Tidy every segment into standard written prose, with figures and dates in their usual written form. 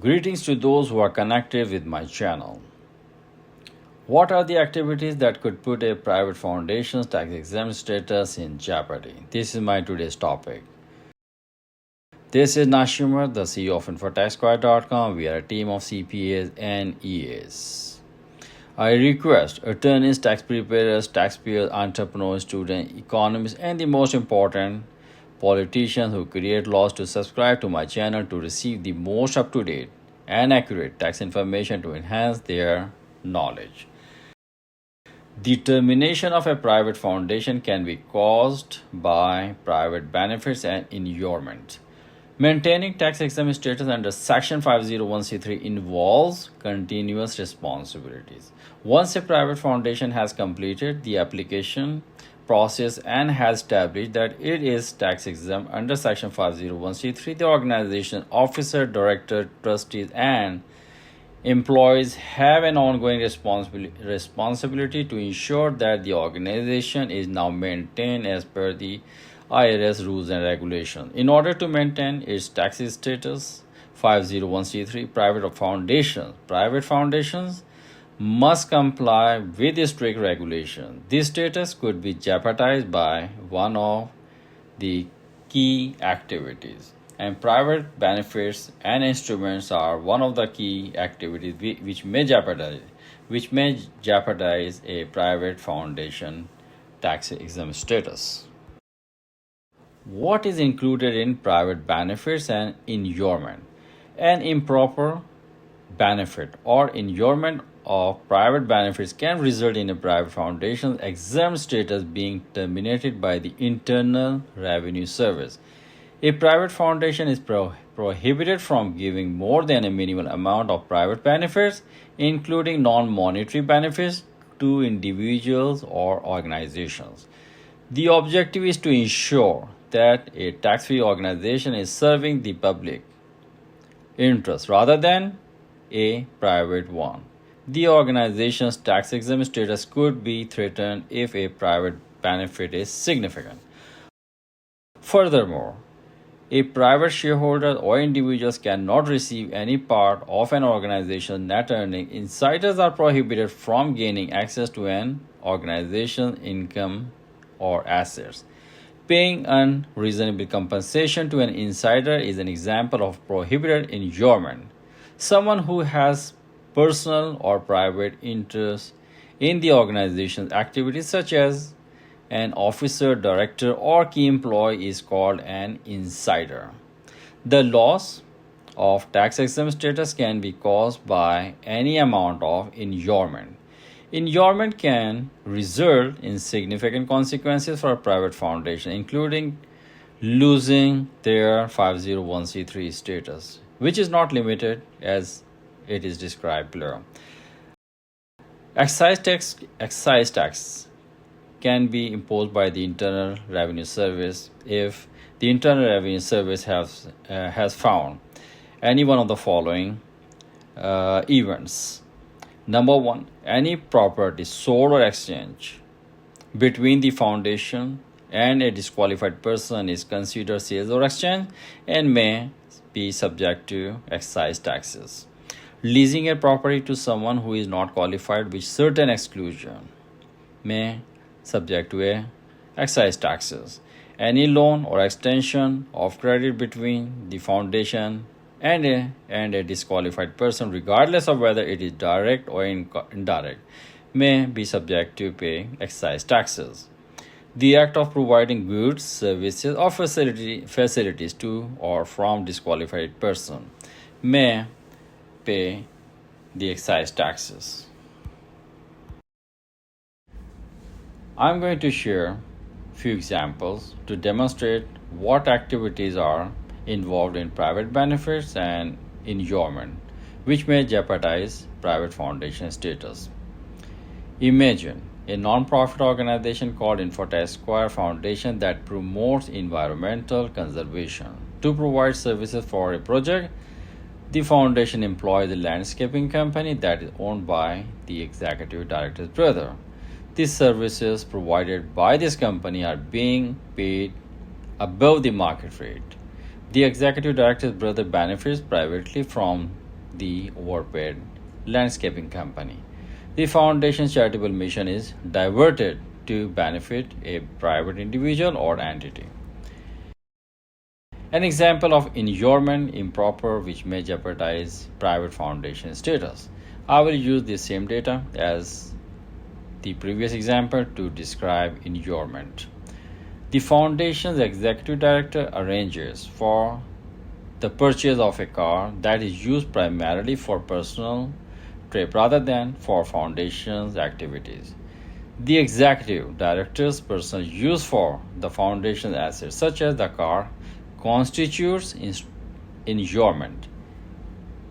Greetings to those who are connected with my channel. What are the activities that could put a private foundation's tax-exempt status in jeopardy? This is my today's topic. This is Nashimar, the CEO of InfoTaxQuire.com. We are a team of CPAs and EAs. I request attorneys, tax preparers, taxpayers, entrepreneurs, students, economists, and the most important, politicians who create laws to subscribe to my channel to receive the most up-to-date and accurate tax information to enhance their knowledge. The termination of a private foundation can be caused by private benefits and inurement. Maintaining tax-exempt status under Section 501c3 involves continuous responsibilities. Once a private foundation has completed the application process and has established that it is tax-exempt under Section 501c3, the organization, officer, director, trustees, and employees have an ongoing responsibility to ensure that the organization is now maintained as per the IRS rules and regulations. In order to maintain its tax status, 501c3 private foundations must comply with strict regulations. This status could be jeopardized by one of the key activities, and private benefits and instruments are one of the key activities which may jeopardize a private foundation tax-exempt status. What is included in private benefits and inurement? An improper benefit or inurement of private benefits can result in a private foundation's exempt status being terminated by the Internal Revenue Service. A private foundation is prohibited from giving more than a minimal amount of private benefits, including non-monetary benefits, to individuals or organizations. The objective is to ensure that a tax-free organization is serving the public interest rather than a private one. The organization's tax-exempt status could be threatened if a private benefit is significant. Furthermore, a private shareholder or individuals cannot receive any part of an organization's net earnings. Insiders are prohibited from gaining access to an organization's income or assets. Paying unreasonable compensation to an insider is an example of prohibited inurement. Someone who has personal or private interests in the organization's activities, such as an officer, director, or key employee, is called an insider. The loss of tax-exempt status can be caused by any amount of inurement. Inurement can result in significant consequences for a private foundation, including losing their 501c3 status, which is not limited as it is described below. Excise tax can be imposed by the Internal Revenue Service if the Internal Revenue Service has found any one of the following events. Number one, any property sold or exchanged between the foundation and a disqualified person is considered sales or exchange and may be subject to excise taxes. Leasing a property to someone who is not qualified with certain exclusion may subject to excise taxes. Any loan or extension of credit between the foundation and a disqualified person, regardless of whether it is direct or indirect, may be subject to pay excise taxes. The act of providing goods, services, or facilities to or from disqualified person may pay the excise taxes. I'm going to share few examples to demonstrate what activities are involved in private benefits and inurement, which may jeopardize private foundation status. Imagine a non-profit organization called InfoTaxQuire Foundation that promotes environmental conservation. To provide services for a project, the foundation employs a landscaping company that is owned by the executive director's brother. The services provided by this company are being paid above the market rate. The executive director's brother benefits privately from the overpaid landscaping company. The foundation's charitable mission is diverted to benefit a private individual or entity. An example of inurement improper which may jeopardize private foundation status. I will use the same data as the previous example to describe inurement. The foundation's executive director arranges for the purchase of a car that is used primarily for personal trip rather than for foundation's activities. The executive director's personal use for the foundation's assets, such as the car, constitutes inurement.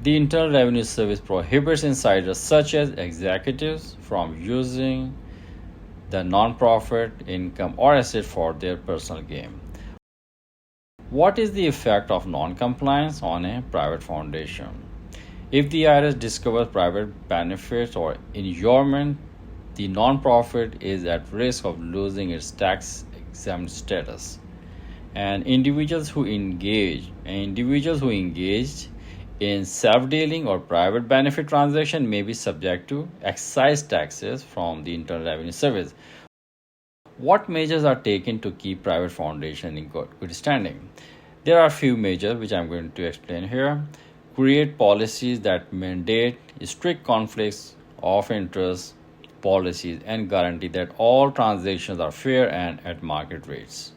The Internal Revenue Service prohibits insiders, such as executives, from using the non-profit income or asset for their personal gain. What is the effect of non-compliance on a private foundation? If the IRS discovers private benefits or inurement, the non-profit is at risk of losing its tax-exempt status. And individuals who engage in self-dealing or private benefit transaction may be subject to excise taxes from the Internal Revenue Service. What measures are taken to keep private foundation in good standing? There are a few measures which I'm going to explain here. Create policies that mandate strict conflicts of interest policies and guarantee that all transactions are fair and at market rates.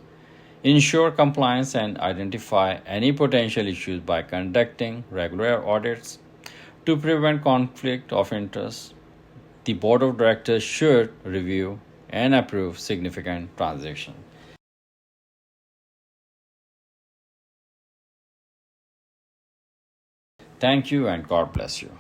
Ensure compliance and identify any potential issues by conducting regular audits. To prevent conflict of interest, the board of directors should review and approve significant transactions. Thank you and God bless you.